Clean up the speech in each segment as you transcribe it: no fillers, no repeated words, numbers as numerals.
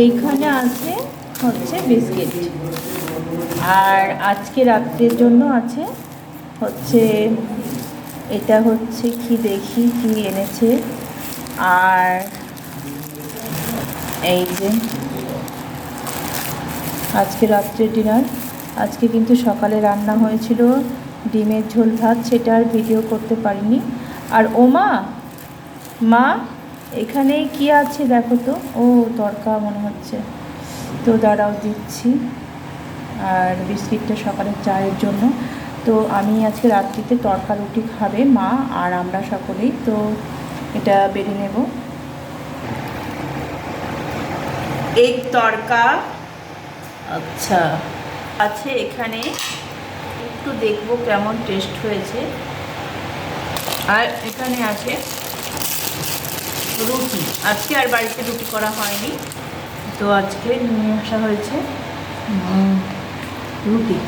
এইখানে আছে হচ্ছে বিস্কিট, আর আজকে রাত্রের জন্য আছে হচ্ছে এটা হচ্ছে কি দেখি কি এনেছে। আর এই যে আজকে রাত্রের ডিনার। আজকে কিন্তু সকালে রান্না হয়েছিল ডিমের ঝোল ভাত, সেটা আর ভিডিও করতে পারিনি। আর ওমা মা এখানে কি আছে দেখো তো, ও তড়কা মনে হচ্ছে, তো দাঁড়াও দিচ্ছি। আর বিস্কিটটা সকালের চায়ের জন্য। তো আমি আজকে রাত্রিতে তড়কা রুটি খাবে মা আর আমরা সকলেই, তো এটা বেড়ে নেব। এগ তড়কা আচ্ছা আছে এখানে, একটু দেখবো কেমন টেস্ট হয়েছে। আর এখানে আছে রুটি, আজকে আর বাড়িতে রুটি করা হয়নি, তো আজকে নিয়ে আসা হয়েছে রুটি।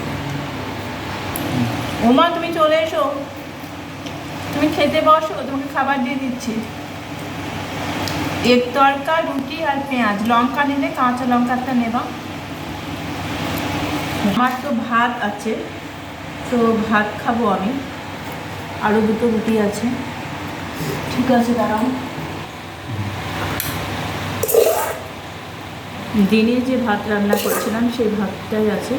ওমা তুমি চলে এসো, তুমি খেতে বসো, তোমাকে খাবার দিয়ে দিচ্ছি। এগ তড়কা রুটি আর পেঁয়াজ, লঙ্কা নিলে কাঁচা লঙ্কাটা নেবা। আমার তো ভাত আছে, তো ভাত খাবো আমি, আরও দুটো রুটি আছে। ঠিক আছে দাঁড়াও। দিনে যে ভাত রান্না করেছিলাম সেই ভাতটাই আছে,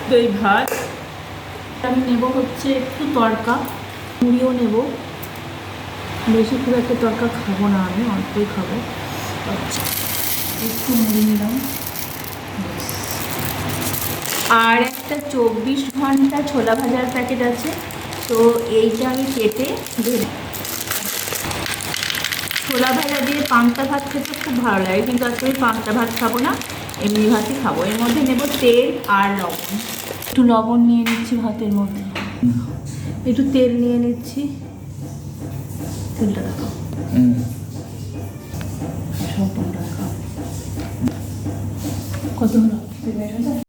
তো এই ভাত আমি নেব হচ্ছে একটু তড়কা, মুড়িও নেব, বেশি খুব একটা তড়কা খাবো না, আমি অল্পই খাবো। আচ্ছা একটু মুড়ি নিলাম। আর একটা 24 ঘন্টা ছোলা ভাজার প্যাকেট আছে, তো এইটা আমি কেটে দিই। ছোলা ভাজা দিয়ে পান্তা ভাত খেতে খুব ভালো লাগে, কিন্তু আজকে আমি পান্তা ভাত খাবো না, এমনি ভাতই খাবো। এর মধ্যে নেব তেল আর লবণ, একটু লবণ নিয়ে নিচ্ছি ভাতের মধ্যে, একটু তেল নিয়ে নিচ্ছি। তেলটা রাখো, কত হলো?